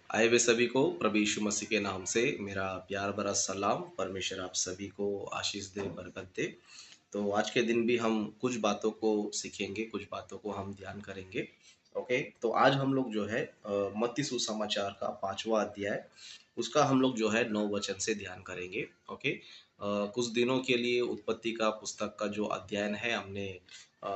आए हुए सभी को प्रभु यीशु मसीह के नाम से मेरा प्यार भरा सलाम। परमेश्वर आप सभी को आशीष दे, बरकत दे। तो आज के दिन भी हम कुछ बातों को सीखेंगे, कुछ बातों को हम ध्यान करेंगे। ओके, तो आज हम लोग जो है मत्ती सुसमाचार का 5वां अध्याय, उसका हम लोग जो है 9 वचन से ध्यान करेंगे। ओके, कुछ दिनों के लिए उत्पत्ति का पुस्तक का जो अध्ययन है हमने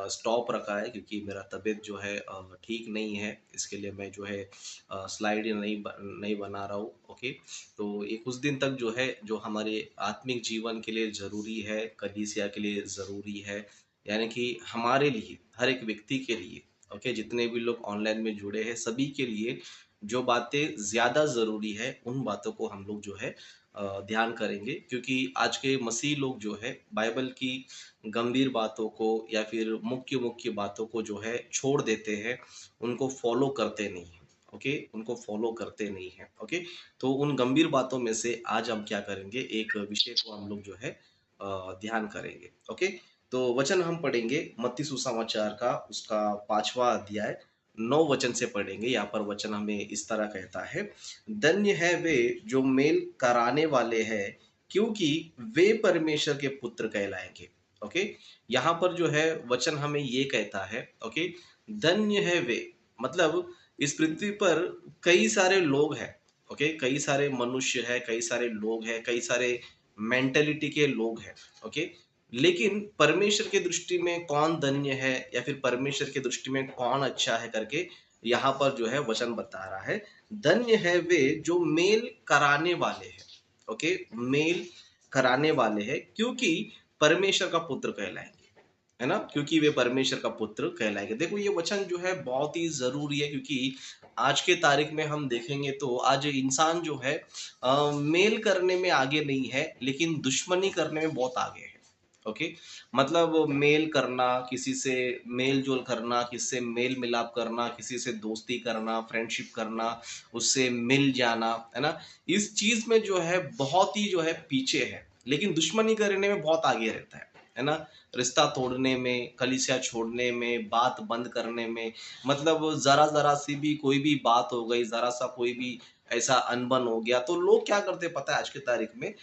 स्टॉप रखा है, क्योंकि मेरा तबीयत जो है ठीक नहीं है। इसके लिए मैं जो है स्लाइड नहीं बना रहा हूँ। ओके, तो ये कुछ दिन तक जो है, जो हमारे आत्मिक जीवन के लिए ज़रूरी है, कलीसिया के लिए ज़रूरी है, यानी कि हमारे लिए, हर एक व्यक्ति के लिए, ओके, जितने भी लोग ऑनलाइन में जुड़े हैं सभी के लिए जो बातें ज़्यादा ज़रूरी है, उन बातों को हम लोग जो है ध्यान करेंगे। क्योंकि आज के मसीह लोग जो है बाइबल की गंभीर बातों को या फिर मुख्य मुख्य बातों को जो है छोड़ देते हैं, उनको फॉलो करते नहीं हैं। ओके, उनको फॉलो करते नहीं हैं। ओके, तो उन गंभीर बातों में से आज हम क्या करेंगे, एक विषय को हम लोग जो है ध्यान करेंगे। ओके, तो वचन हम पढ़ेंगे मत्ती सुसमाचार का, उसका 5वां अध्याय 9 वचन से पढ़ेंगे। यहाँ पर वचन हमें इस तरह कहता है, धन्य है वे जो मेल कराने वाले हैं, क्योंकि वे परमेश्वर के पुत्र कहलाएंगे। ओके, यहाँ पर जो है वचन हमें ये कहता है, ओके, धन्य है वे, मतलब इस पृथ्वी पर कई सारे लोग हैं। ओके, कई सारे मनुष्य है, कई सारे लोग हैं, कई सारे मेंटेलिटी के लोग हैं। ओके, लेकिन परमेश्वर की दृष्टि में कौन धन्य है या फिर परमेश्वर की दृष्टि में कौन अच्छा है करके यहाँ पर जो है वचन बता रहा है। धन्य है वे जो मेल कराने वाले हैं। ओके, मेल कराने वाले हैं, क्योंकि परमेश्वर का पुत्र कहलाएंगे, है ना, क्योंकि वे परमेश्वर का पुत्र कहलाएंगे। देखो, ये वचन जो है बहुत ही जरूरी है, क्योंकि आज के तारीख में हम देखेंगे तो आज इंसान जो है मेल करने में आगे नहीं है, लेकिन दुश्मनी करने में बहुत आगे है। ओके, मतलब मेल करना, किसी से मेल जोल करना, किसी से मेल मिलाप करना, किसी से दोस्ती करना, फ्रेंडशिप करना, उससे मिल जाना, है ना, इस चीज में जो है बहुत ही जो है पीछे है, लेकिन दुश्मनी करने में बहुत आगे रहता है ना, रिश्ता तोड़ने में, कलीसिया छोड़ने में, बात बंद करने में। मतलब जरा जरा सी भी कोई भी बात हो गई, जरा सा कोई भी ऐसा अनबन हो गया, तो लोग क्या करते हैं पता है, आज की तारीख में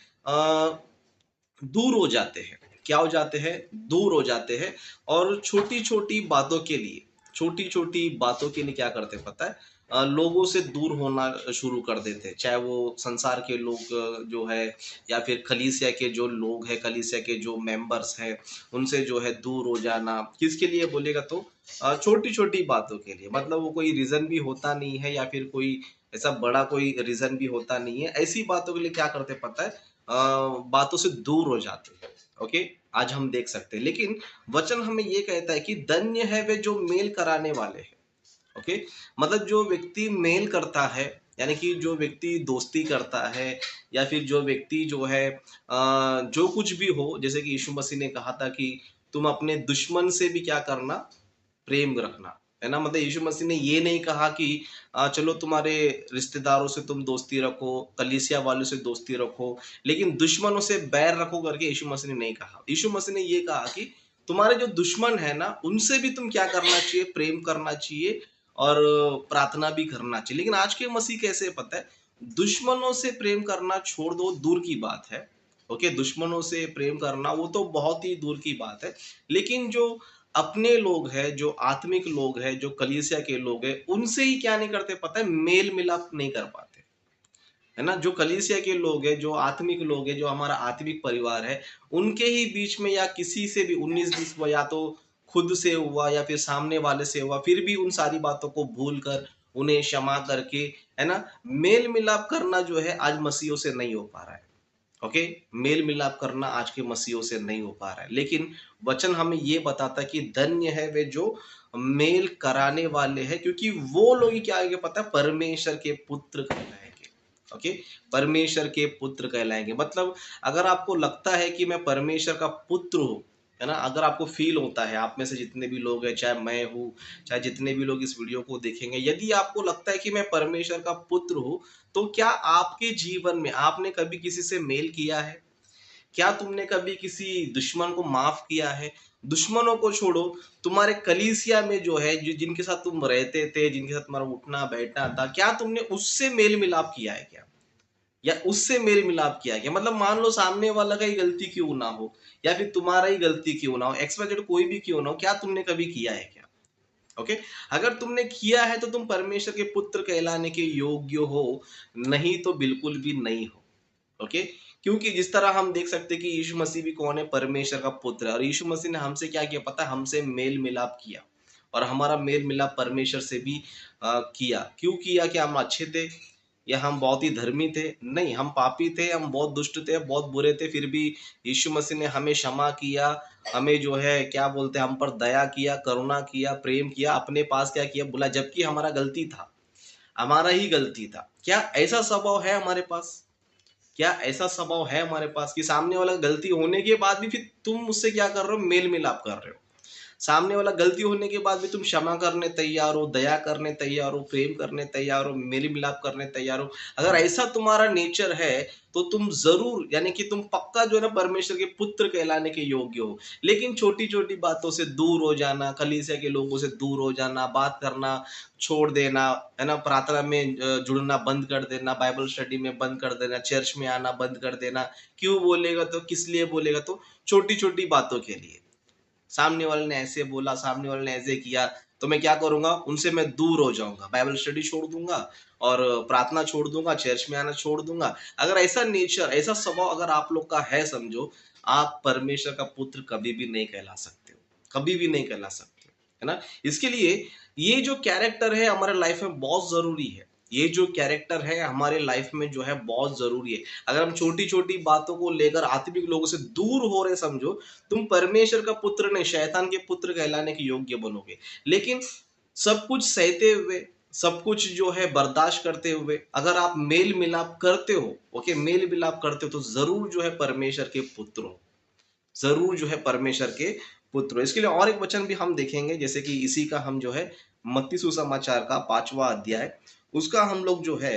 दूर हो जाते हैं। क्या हो जाते हैं? दूर हो जाते हैं। और छोटी-छोटी बातों के लिए, छोटी-छोटी बातों के लिए क्या करते हैं पता है? लोगों से दूर होना शुरू कर देते हैं। चाहे वो संसार के लोग जो है, या फिर कलीसिया के जो लोग हैं, कलीसिया के जो मेंबर्स हैं, उनसे जो है दूर हो जाना। किसके लिए बोलिएगा तो छोटी-छोटी बातों के लिए। मतलब वो कोई रीज़न भी होता नहीं है, या फिर कोई ऐसा बड़ा कोई रीज़न भी होता नहीं है। ऐसी बातों के लिए क्या करते हैं पता है? बातों से दूर हो जाते हैं। ओके, आज हम देख सकते हैं, लेकिन वचन हमें ये कहता है कि धन्य है वे जो मेल कराने वाले हैं। ओके, मतलब जो व्यक्ति मेल करता है, यानी कि जो व्यक्ति दोस्ती करता है, या फिर जो व्यक्ति जो है जो कुछ भी हो, जैसे कि यीशु मसीह ने कहा था कि तुम अपने दुश्मन से भी क्या करना, प्रेम रखना, है ना। मतलब यीशु मसीह ने ये नहीं कहा कि चलो तुम्हारे रिश्तेदारों से तुम दोस्ती रखो, कलीसिया वालों से दोस्ती रखो, लेकिन दुश्मनों से बैर रखो करके यीशु मसीह ने नहीं कहा। यीशु मसीह ने ये कहा कि तुम्हारे जो दुश्मन है ना, उनसे भी तुम क्या करना चाहिए, प्रेम करना चाहिए, और प्रार्थना भी करना चाहिए। लेकिन आज के मसीह कैसे है पता है, दुश्मनों से प्रेम करना छोड़ दो, दूर की बात है। ओके, दुश्मनों से प्रेम करना वो तो बहुत ही दूर की बात है, लेकिन जो अपने लोग हैं, जो आत्मिक लोग हैं, जो कलीसिया के लोग हैं, उनसे ही क्या नहीं करते पता है, मेल मिलाप नहीं कर पाते, है ना। जो कलीसिया के लोग हैं, जो आत्मिक लोग हैं, जो हमारा आत्मिक परिवार है, उनके ही बीच में या किसी से भी 19-20 हुआ, या तो खुद से हुआ या फिर सामने वाले से हुआ, फिर भी उन सारी बातों को भूल कर, उन्हें क्षमा करके, है ना, मेल मिलाप करना जो है आज मसीहों से नहीं हो पा रहा है। ओके, मेल मिलाप करना आज के मसीहों से नहीं हो पा रहा है, लेकिन वचन हमें ये बताता है कि धन्य है वे जो मेल कराने वाले हैं, क्योंकि वो लोग ही क्या आएंगे पता है, परमेश्वर के पुत्र कहलाएंगे। ओके, परमेश्वर के पुत्र कहलाएंगे। मतलब अगर आपको लगता है कि मैं परमेश्वर का पुत्र हूँ, है ना, अगर आपको फील होता है, आप में से जितने भी लोग हैं, चाहे मैं हूँ, चाहे जितने भी लोग इस वीडियो को देखेंगे, यदि आपको लगता है कि मैं परमेश्वर का पुत्र हूँ, तो क्या आपके जीवन में आपने कभी किसी से मेल किया है? क्या तुमने कभी किसी दुश्मन को माफ किया है? दुश्मनों को छोड़ो, तुम्हारे कलीसिया में जो है, जो जिनके साथ तुम रहते थे, जिनके साथ तुम्हारा उठना बैठना था, क्या तुमने उससे मेल मिलाप किया है क्या? या उससे मेल मिलाप किया है क्या? मतलब मान लो सामने वाला का ही गलती क्यों ना हो, या फिर तुम्हारा ही गलती क्यों ना हो, एक्स वाई जेड कोई भी क्यों ना हो, क्या तुमने कभी किया है क्या? ओके। अगर तुमने किया है तो तुम परमेश्वर के पुत्र कहलाने के योग्य हो, नहीं तो बिल्कुल भी नहीं हो। ओके। क्योंकि जिस तरह हम देख सकते हैं कि यीशु मसीह भी कौन है, परमेश्वर का पुत्र है, और यीशु मसीह ने हमसे क्या किया पता है, हमसे मेल मिलाप किया, और हमारा मेल मिलाप परमेश्वर से भी किया। क्यों किया? कि हम अच्छे थे, या हम बहुत ही धर्मी थे? नहीं, हम पापी थे, हम बहुत दुष्ट थे, बहुत बुरे थे, फिर भी यीशु मसीह ने हमें क्षमा किया, हमें जो है क्या बोलते हैं, हम पर दया किया, करुणा किया, प्रेम किया, अपने पास क्या किया बुला, जबकि हमारा गलती था, हमारा ही गलती था। क्या ऐसा स्वभाव है हमारे पास? क्या ऐसा स्वभाव है हमारे पास कि सामने वाला गलती होने के बाद भी फिर तुम मुझसे क्या कर रहे हो, मेल मिलाप कर रहे हो? सामने वाला गलती होने के बाद भी तुम क्षमा करने तैयार हो, दया करने तैयार हो, प्रेम करने तैयार हो, मेल मिलाप करने तैयार हो। अगर ऐसा तुम्हारा नेचर है, तो तुम ज़रूर, यानी कि तुम पक्का जो है ना परमेश्वर के पुत्र कहलाने के योग्य हो। लेकिन छोटी-छोटी बातों से दूर हो जाना, कलीसिया के लोगों से दूर हो जाना, बात करना छोड़ देना, है ना? प्रार्थना में जुड़ना बंद कर देना, बाइबल स्टडी में बंद कर देना, चर्च में आना बंद कर देना। क्यों बोलेगा तो, किस लिए बोलेगा तो? छोटी-छोटी बातों के लिए। सामने वाले ने ऐसे बोला, सामने वाले ने ऐसे किया, तो मैं क्या करूँगा? उनसे मैं दूर हो जाऊँगा, बाइबल स्टडी छोड़ दूँगा, और प्रार्थना छोड़ दूँगा, चर्च में आना छोड़ दूँगा। अगर ऐसा नेचर, ऐसा स्वभाव अगर आप लोग का है, समझो, आप परमेश्वर का पुत्र कभी भी नहीं कहला सकते हो, कभी भी नहीं कहला सकते हो, है ना? इसके लिए ये जो कैरेक्टर है हमारे लाइफ में बहुत ज़रूरी है। ये जो कैरेक्टर है हमारे लाइफ में जो है बहुत ज़रूरी है। अगर हम छोटी-छोटी बातों को लेकर आत्मिक लोगों से दूर हो रहे, समझो, तुम परमेश्वर का पुत्र नहीं, शैतान के पुत्र कहलाने के योग्य बनोगे। लेकिन सब कुछ सहते हुए, सब कुछ जो है बर्दाश्त करते हुए, अगर आप मेल मिलाप करते हो, ओके, मेल मिलाप करते हो, तो जरूर जो है परमेश्वर के पुत्र हो, जरूर जो है परमेश्वर के पुत्र हो। इसके लिए और एक वचन भी हम देखेंगे, जैसे कि इसी का हम जो है मत्ती सुसमाचार का 5वां अध्याय, उसका हम लोग जो है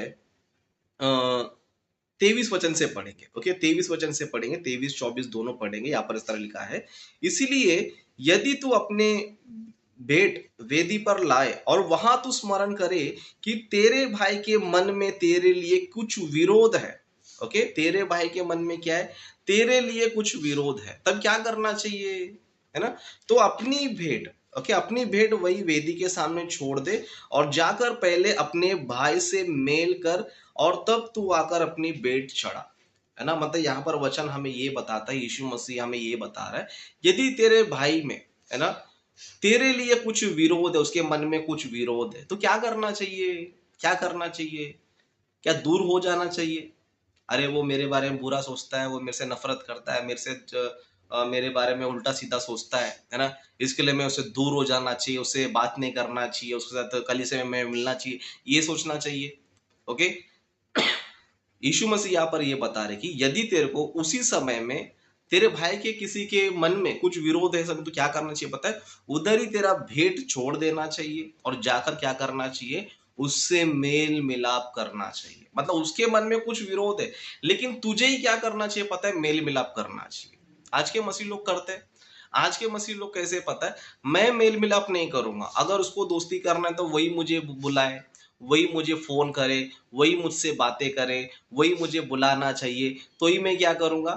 23 वचन से पढ़ेंगे। ओके, 23 वचन से पढ़ेंगे, 23-24 दोनों पढ़ेंगे। यहाँ पर इस तरह लिखा है, इसीलिए यदि तू अपने भेंट वेदी पर लाए और वहां तू स्मरण करे कि तेरे भाई के मन में तेरे लिए कुछ विरोध है। ओके, तेरे भाई के मन में क्या है? तेरे लिए कुछ विरोध है, तब क्या करना चाहिए, है ना? तो अपनी भेंट, ओके, अपनी भेंट वही वेदी के सामने छोड़ दे, और जाकर पहले अपने भाई से मेल कर, और तब तू आकर अपनी भेंट चढ़ा। है ना? मतलब यहाँ पर वचन हमें ये बताता है, यीशु मसीह हमें ये बता रहा है, यदि तेरे भाई में, है ना, तेरे लिए कुछ विरोध है, उसके मन में कुछ विरोध है, तो क्या करना चाहिए? क्या करना चाहिए? क्या दूर हो जाना चाहिए? अरे वो मेरे बारे में बुरा सोचता है, वो मेरे से नफरत करता है, मेरे बारे में उल्टा सीधा सोचता है ना? इसके लिए मैं उससे दूर हो जाना चाहिए, उससे बात नहीं करना चाहिए, उसके साथ कलीसिया में मिलना चाहिए, ये सोचना चाहिए। ओके। यीशु मसीह यहाँ पर ये बता रहे कि यदि तेरे को उसी समय में तेरे भाई के किसी के मन में कुछ विरोध है, सब तो क्या करना चाहिए पता है? उधर ही तेरा भेंट छोड़ देना चाहिए, और जाकर क्या करना चाहिए? उससे मेल मिलाप करना चाहिए। मतलब उसके मन में कुछ विरोध है, लेकिन तुझे ही क्या करना चाहिए पता है? मेल मिलाप करना चाहिए। आज के मसीह लोग करते हैं। आज के मसीह लोग कैसे पता है? मैं मेल मिलाप नहीं करूंगा, अगर उसको दोस्ती करना है तो वही मुझे बुलाए, वही मुझे फ़ोन करे, वही मुझसे बातें करे, वही मुझे बुलाना चाहिए, तो ही मैं क्या करूँगा?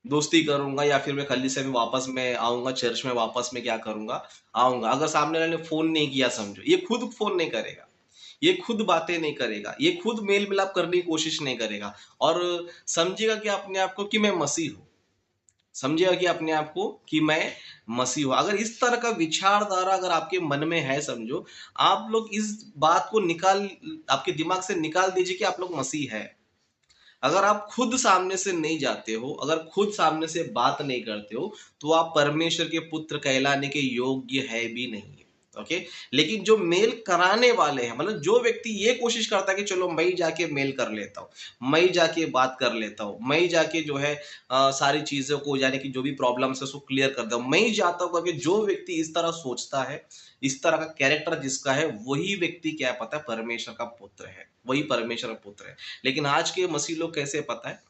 दोस्ती करूँगा, या फिर मैं कलीसिया में वापस मैं आऊँगा, चर्च में वापस मैं क्या करूँगा? आऊँगा। अगर सामने वाले ने फ़ोन नहीं किया, समझो, ये खुद फ़ोन नहीं करेगा, ये खुद बातें नहीं करेगा, ये खुद मेल-मिलाप करने की कोशिश नहीं करेगा, और समझेगा कि अपने आप को कि मैं मसीह हूँ। समझिएगा कि अपने आप को कि मैं मसीह हूँ। अगर इस तरह का विचारधारा अगर आपके मन में है, समझो, आप लोग इस बात को आपके दिमाग से निकाल दीजिए कि आप लोग मसीह है। अगर आप खुद सामने से नहीं जाते हो, अगर खुद सामने से बात नहीं करते हो, तो आप परमेश्वर के पुत्र कहलाने के योग्य है भी नहीं। ओके। लेकिन जो मेल कराने वाले हैं, मतलब जो व्यक्ति ये कोशिश करता है कि चलो मैं ही जाके मेल कर लेता हूँ, मैं ही जाके बात कर लेता हूँ, मैं ही जाके जो है सारी चीजों को, यानी कि जो भी प्रॉब्लम्स है उसको क्लियर कर दूँ, मैं ही जाता हूँ करके जो व्यक्ति इस तरह सोचता है, इस तरह का कैरेक्टर जिसका है, वही व्यक्ति क्या पता है? परमेश्वर का पुत्र है, वही परमेश्वर का पुत्र है। लेकिन आज के मसीह लोग कैसे पता है?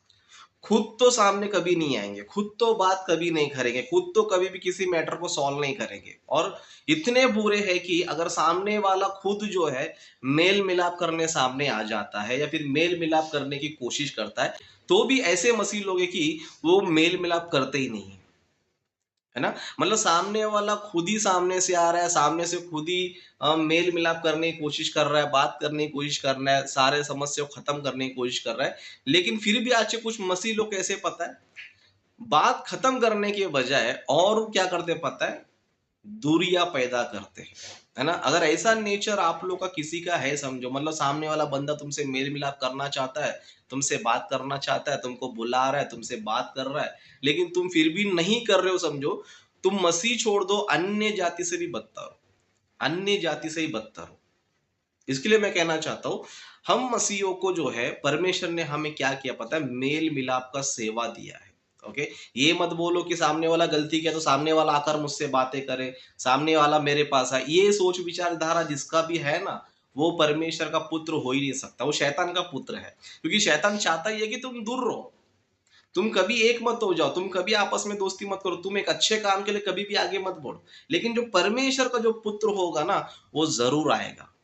खुद तो सामने कभी नहीं आएँगे, खुद तो बात कभी नहीं करेंगे, खुद तो कभी भी किसी मैटर को सॉल्व नहीं करेंगे और इतने बुरे हैं कि अगर सामने वाला खुद जो है मेल-मिलाप करने सामने आ जाता है या फिर मेल-मिलाप करने की कोशिश करता है, तो भी ऐसे मसीह लोग हैं कि वो मेल-मिलाप करते ही नहीं हैं। है ना? मतलब सामने वाला खुद ही सामने से आ रहा है, सामने से खुद ही मेल-मिलाप करने की कोशिश कर रहा है, बात करने की कोशिश कर रहा है, सारे समस्या को खत्म करने की कोशिश कर रहा है। लेकिन फिर भी आज के कुछ मसीह लोग कैसे पता है? बात खत्म करने के बजाय और क्या करते हैं पता है? दूरियाँ पैदा करते हैं। है ना? अगर ऐसा नेचर आप लोग का किसी का है समझो मतलब सामने वाला बंदा तुमसे मेल-मिलाप करना चाहता है, तुमसे बात करना चाहता है, तुमको बुला रहा है, तुमसे बात कर रहा है, लेकिन तुम फिर भी नहीं कर रहे हो समझो, तुम मसीह छोड़ दो अन्य जाति से भी बदतर हो। अन्य जाति से ही बदतर हो। इसके लिए मैं कहना चाहता हूँ, हम मसीहियों को जो है परमेश्वर ने हमें क्या किया पता है? मेल-मिलाप का सेवा दिया है। ओके? ये मत बोलो कि सामने वाला गलती किया तो सामने वाला आकर मुझसे बातें करे, सामने वाला मेरे पास आए। ये सोच विचारधारा जिसका भी है ना, वो परमेश्वर का पुत्र हो ही नहीं सकता, वो शैतान का पुत्र है। क्योंकि शैतान चाहता ही है कि तुम दूर रहो। तुम कभी एक मत हो जाओ, तुम कभी आपस में दोस्ती मत करो, तुम एक अच्छे काम के लिए कभी भी आगे मत बढ़ो। लेकिन जो परमेश्वर का जो पुत्र होगा ना, वो ज़रूर आएगा।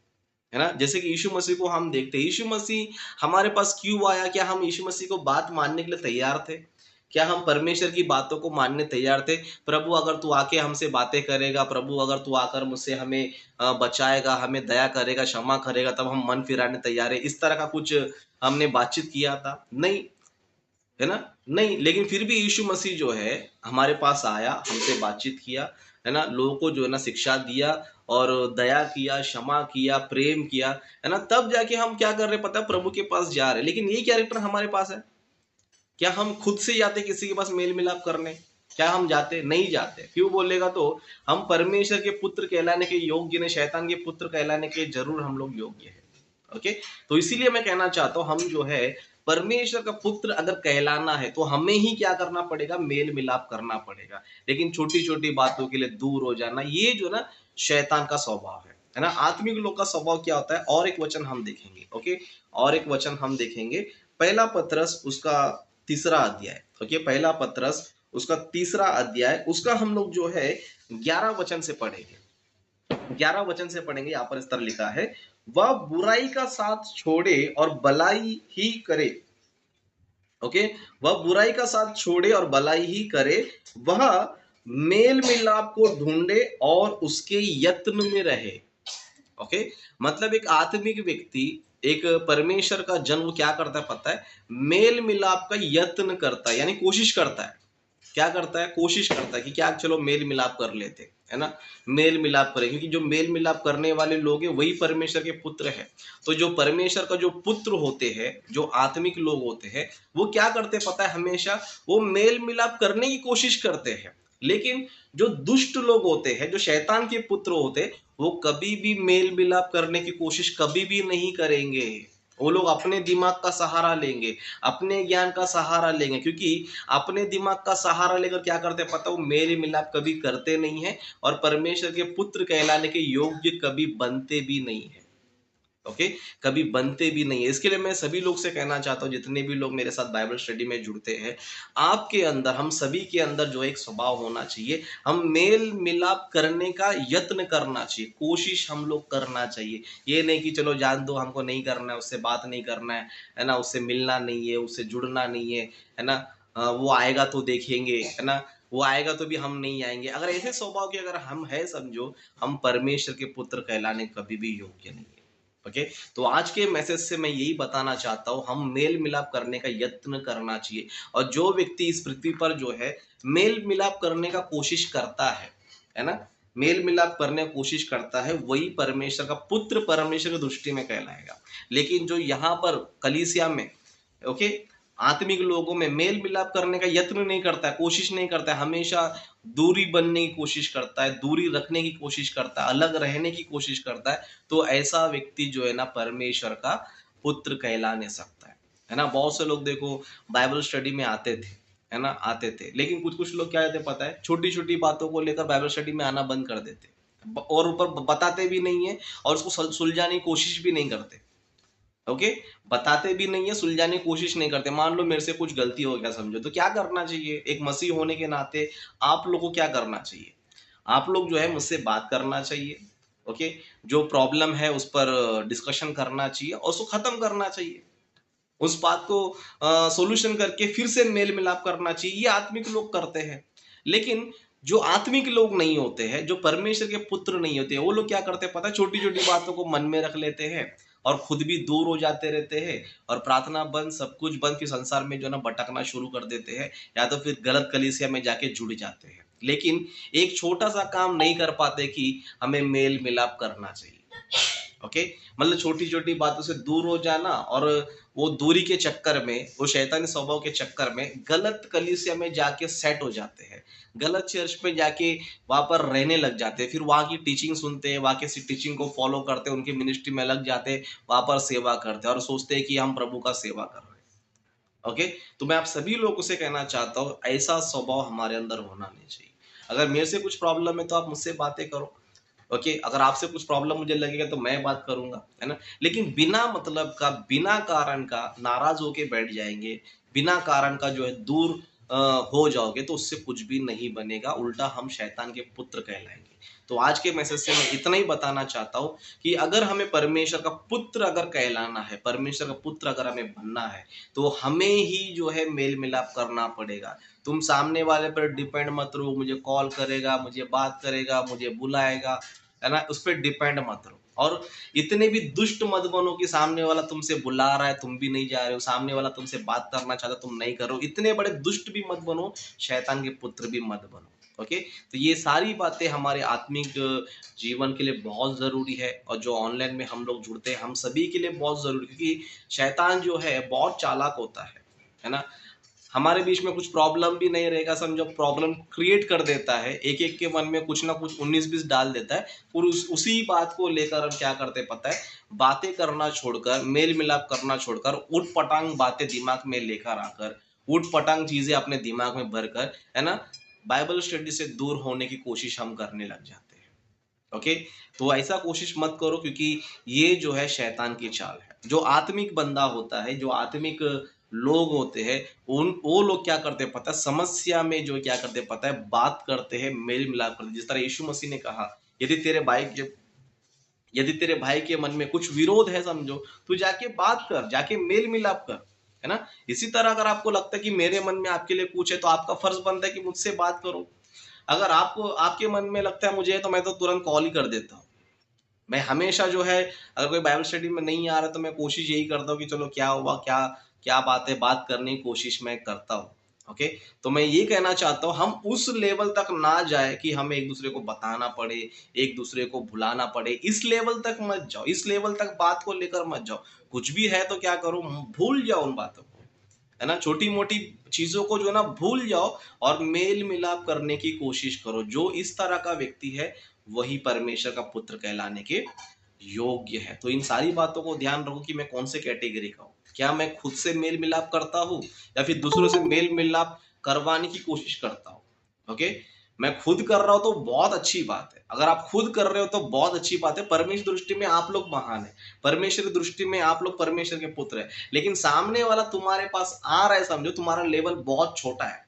है ना? जैसे कि यीशु मसीह को हम देखते हैं, यीशु मसीह हमारे पास क्यों आया? क्या हम यीशु मसीह को बात मानने के लिए तैयार थे? क्या हम परमेश्वर की बातों को मानने तैयार थे? प्रभु अगर तू आके हमसे बातें करेगा, प्रभु अगर तू आकर मुझसे हमें बचाएगा, हमें दया करेगा, क्षमा करेगा, तब हम मन फिराने तैयार हैं। इस तरह का कुछ हमने बातचीत किया था? नहीं। है ना? नहीं, लेकिन फिर भी यीशु मसीह जो है हमारे पास आया, हमसे बातचीत किया, है ना? लोगों को जो है ना शिक्षा दिया और दया किया, क्षमा किया, प्रेम किया, है ना? तब जाके हम क्या कर रहे हैं पता है? प्रभु के पास जा रहे हैं। लेकिन ये कैरेक्टर हमारे पास है। क्या हम खुद से जाते किसी के पास मेल-मिलाप करने? क्या हम जाते? नहीं जाते। क्यों बोलेगा तो हम परमेश्वर के पुत्र कहलाने के योग्य नहीं, शैतान के पुत्र कहलाने के ज़रूर हम लोग योग्य हैं। ओके? तो इसीलिए मैं कहना चाहता हूँ हम जो है परमेश्वर का पुत्र अगर कहलाना है तो हमें ही क्या करना पड़ेगा? मेल-मिलाप करना पड़ेगा। लेकिन छोटी-छोटी बातों के लिए दूर हो जाना ये जो ना शैतान का स्वभाव है ना? आत्मिक लोग का स्वभाव क्या होता है? और एक वचन हम देखेंगे, ओके? और एक वचन हम देखेंगे, पहला पत्रस उसका तीसरा अध्याय, ओके? पहला पत्रस उसका तीसरा अध्याय, उसका हम लोग जो है 11 वचन से पढ़ेंगे। 11 वचन से पढ़ेंगे, यहाँ पर इस तरह लिखा है, वह बुराई का साथ छोड़े और भलाई ही करे। ओके, वह बुराई का साथ छोड़े और भलाई ही करे, वह मेल मिलाप को ढूंढे और उसके यत्न में रहे। ओके, मतलब एक आत्मिक व्यक्ति एक परमेश्वर का जन्म क्या करता है पता है? मेल मिलाप का यत्न करता है, यानी कोशिश करता है। क्या करता है? कोशिश करता है कि क्या चलो मेल-मिलाप कर लेते हैं, है ना? मेल-मिलाप करें क्योंकि जो मेल-मिलाप करने वाले लोग हैं वही परमेश्वर के पुत्र हैं। तो जो परमेश्वर का जो पुत्र होते हैं, जो आत्मिक लोग होते हैं, वो क्या करते हैं पता है हमेशा? वो मेल-मिलाप करने की कोशिश करते हैं। लेकिन जो दुष्ट लोग होते हैं, जो शैतान के पुत्र होते हैं, वो कभी भी मेल-मिलाप करने की कोशिश कभी भी नहीं करेंगे। वो लोग अपने दिमाग का सहारा लेंगे, अपने ज्ञान का सहारा लेंगे क्योंकि अपने दिमाग का सहारा लेकर क्या करते हैं पता है? वो मेल मिलाप कभी करते नहीं है और परमेश्वर के पुत्र कहलाने के योग्य कभी बनते भी नहीं है। ओके, कभी बनते भी नहीं है। इसके लिए मैं सभी लोग से कहना चाहता हूँ जितने भी लोग मेरे साथ बाइबल स्टडी में जुड़ते हैं, आपके अंदर हम सभी के अंदर जो एक स्वभाव होना चाहिए, हम मेल मिलाप करने का यत्न करना चाहिए, कोशिश हम लोग करना चाहिए। ये नहीं कि चलो जान दो हमको नहीं करना है, उससे बात नहीं करना है ना? उससे मिलना नहीं है, उससे जुड़ना नहीं है ना? वो आएगा तो देखेंगे, है ना? वो आएगा तो भी हम नहीं आएँगे। अगर ऐसे स्वभाव के अगर हम हैं समझो, हम परमेश्वर के पुत्र कहलाने कभी भी योग्य नहीं है। ओके, तो आज के मैसेज से मैं यही बताना चाहता हूँ हम मेल मिलाप करने का यत्न करना चाहिए और जो व्यक्ति इस पृथ्वी पर जो है मेल मिलाप करने का कोशिश करता है ना? मेल मिलाप करने की कोशिश करता है वही परमेश्वर का पुत्र परमेश्वर की दृष्टि में कहलाएगा। लेकिन जो यहाँ पर कलीसिया में ओके आत्मिक लोगों में मेल मिलाप करने का यत्न नहीं करता है, कोशिश नहीं करता है, हमेशा दूरी बनने की कोशिश करता है, दूरी रखने की कोशिश करता है, अलग रहने की कोशिश करता है, तो ऐसा व्यक्ति जो है ना परमेश्वर का पुत्र कहला नहीं सकता है ना? बहुत से लोग देखो बाइबल स्टडी में आते थे, है ना? आते थे, लेकिन कुछ-कुछ लोग क्या कहते हैं पता है? छोटी-छोटी बातों को लेकर बाइबल स्टडी में आना बंद कर देते और ऊपर बताते भी नहीं है और उसको सुलझाने की कोशिश भी नहीं करते। ओके, बताते भी नहीं है, सुलझाने की कोशिश नहीं करते। मान लो मेरे से कुछ गलती हो गया समझो, तो क्या करना चाहिए? एक मसीह होने के नाते आप लोगों को क्या करना चाहिए? आप लोग जो है मुझसे बात करना चाहिए, ओके? जो प्रॉब्लम है उस पर डिस्कशन करना चाहिए और उसको खत्म करना चाहिए। उस बात को सॉल्यूशन करके फिर से मेल मिलाप करना चाहिए, ये आत्मिक लोग करते हैं। लेकिन जो आत्मिक लोग नहीं होते हैं, जो परमेश्वर के पुत्र नहीं होते, वो लोग क्या करते हैं पता है? छोटी-छोटी बातों को मन में रख लेते हैं और खुद भी दूर हो जाते रहते हैं और प्रार्थना बंद, सब कुछ बंद, फिर संसार में जो है ना भटकना शुरू कर देते हैं या तो फिर गलत कलीसिया में जाके जुड़ जाते हैं। लेकिन एक छोटा-सा काम नहीं कर पाते कि हमें मेल मिलाप करना चाहिए। ओके, मतलब छोटी-छोटी बातों से दूर हो जाना और वो दूरी के चक्कर में, वो शैतानी स्वभाव के चक्कर में गलत कलीसिया में जाके सेट हो जाते हैं। गलत चर्च में जाके वहाँ पर रहने लग जाते हैं। फिर वहाँ की टीचिंग सुनते हैं, वहाँ की टीचिंग को फॉलो करते हैं, उनकी मिनिस्ट्री में लग जाते हैं, वहाँ पर सेवा करते हैं और सोचते हैं कि हम प्रभु का सेवा कर रहे हैं। ओके, तो मैं आप सभी लोगों से कहना चाहता हूँ, ऐसा स्वभाव हमारे अंदर होना नहीं चाहिए। अगर मेरे से कुछ प्रॉब्लम है तो आप मुझसे बातें करो। ओके, अगर आपसे कुछ प्रॉब्लम मुझे लगेगा तो मैं बात करूँगा, है ना? लेकिन बिना मतलब का, बिना कारण का नाराज़ होके बैठ जाएँगे, बिना कारण का जो है दूर अ, हो जाओगे तो उससे कुछ भी नहीं बनेगा, उल्टा हम शैतान के पुत्र कहलाएँगे। तो आज के मैसेज से मैं इतना ही बताना चाहता हूँ कि अगर हमें परमेश्वर का पुत्र अगर कहलाना है, परमेश्वर का पुत्र अगर हमें बनना है, तो हमें ही जो है मेल-मिलाप करना पड़ेगा। तुम सामने वाले पर डिपेंड मत रहो, मुझे कॉल करेगा, मुझे बात करेगा, मुझे बुलाएगा, है ना? उस पे डिपेंड मत रहो और इतने भी दुष्ट मत बनो कि सामने वाला तुमसे बुला रहा है, तुम भी नहीं जा रहे हो, सामने वाला तुमसे बात करना चाहता है, तुम नहीं कर रहे हो। इतने बड़े दुष्ट भी मत बनो, शैतान के पुत्र भी मत बनो। ओके? तो ये सारी बातें हमारे आत्मिक जीवन के लिए बहुत ज़रूरी है और जो ऑनलाइन में हम लोग जुड़ते हैं, हम सभी के लिए बहुत ज़रूरी है क्योंकि शैतान जो है बहुत चालाक होता है ना? हमारे बीच में कुछ प्रॉब्लम भी नहीं रहेगा, समझो प्रॉब्लम क्रिएट कर देता है, एक-एक के मन में कुछ ना कुछ 19-20 डाल देता है और उसी बात को लेकर हम क्या करते हैं पता है? बातें करना छोड़कर, मेल-मिलाप करना छोड़कर, ऊट-पटांग बातें दिमाग में लेकर आकर, ऊट-पटांग चीज़ें अपने दिमाग में भरकर, है ना? बाइबल स्टडी से दूर होने की कोशिश हम करने लग जाते हैं। ओके, तो ऐसा कोशिश मत करो क्योंकि ये जो है शैतान की चाल है। जो आत्मिक बंदा होता है, जो आत्मिक लोग होते हैं, उन वो लोग क्या करते हैं पता है? समस्या में जो क्या करते हैं पता है? बात करते हैं, मेल मिलाप करते हैं। जिस तरह यीशु मसीह ने कहा, यदि तेरे भाई के यदि तेरे भाई के मन में कुछ विरोध है समझो, तू जाके बात कर, जाके मेल मिलाप कर, है ना? इसी तरह अगर आपको लगता है कि मेरे मन में आपके लिए कुछ है, तो आपका फर्ज बनता है कि मुझसे बात करो। अगर आपको आपके मन में लगता है मुझे तो मैं तो तुरंत कॉल ही कर देता हूँ। मैं हमेशा जो है अगर कोई बाइबल स्टडी में नहीं आ रहा तो मैं कोशिश यही करता हूँ कि चलो क्या हुआ, क्या क्या बात है, बात करने की कोशिश मैं करता हूँ। ओके? तो मैं ये कहना चाहता हूँ हम उस लेवल तक ना जाए कि हमें एक-दूसरे को बताना पड़े, एक-दूसरे को भुलाना पड़े, इस लेवल तक मत जाओ, इस लेवल तक बात को लेकर मत जाओ। कुछ भी है तो क्या करो, भूल जाओ उन बातों को। है ना? छोटी-मोटी चीज़ों को जो है ना भूल जाओ और मेल-मिलाप करने की कोशिश करो। जो इस तरह का व्यक्ति है, वही परमेश्वर का पुत्र कहलाने के योग्य है। तो इन सारी बातों को ध्यान रखो कि मैं कौन से कैटेगरी का हूँ। क्या मैं खुद से मेल-मिलाप करता हूँ या फिर दूसरों से मेल-मिलाप करवाने की कोशिश करता हूँ? ओके? मैं खुद कर रहा हूँ तो बहुत अच्छी बात है। अगर आप खुद कर रहे हो तो बहुत अच्छी बात है। परमेश्वर दृष्टि में आप लोग महान हैं। परमेश्वर की दृष्टि में आप लोग परमेश्वर के पुत्र हैं। लेकिन सामने वाला तुम्हारे पास आ रहा है समझो, तुम्हारा लेवल बहुत छोटा है।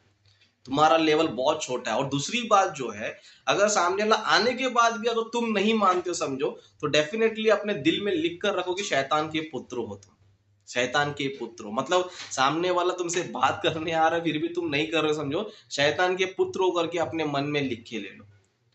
तुम्हारा लेवल बहुत छोटा है और दूसरी बात जो है, अगर सामने वाला आने के बाद भी अगर तुम नहीं मानते हो समझो, तो डेफ़िनेटली अपने दिल में लिख कर रखो कि शैतान के पुत्र हो तुम। शैतान के पुत्र हो मतलब सामने वाला तुमसे बात करने आ रहा है फिर भी तुम नहीं कर रहे हो समझो, शैतान के पुत्र हो करके अपने मन में लिख के ले लो।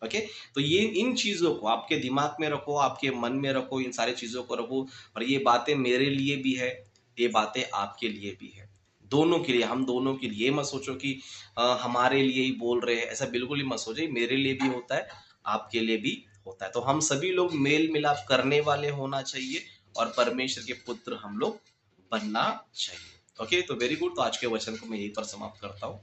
ओके? तो ये इन चीज़ों को आपके दिमाग में रखो, आपके मन में रखो, इन सारी चीज़ों को रखो और ये बातें मेरे लिए भी है, ये बातें आपके लिए भी है। दोनों के लिए, हम दोनों के लिए। ये मत सोचो कि हमारे लिए ही बोल रहे हैं, ऐसा बिल्कुल ही मत सोचो, ये मेरे लिए भी होता है, आपके लिए भी होता है। तो हम सभी लोग मेल-मिलाप करने वाले होना चाहिए और परमेश्वर के पुत्र हम लोग बनना चाहिए। ओके, तो वेरी गुड। तो आज के वचन को मैं यहीं पर समाप्त करता हूँ।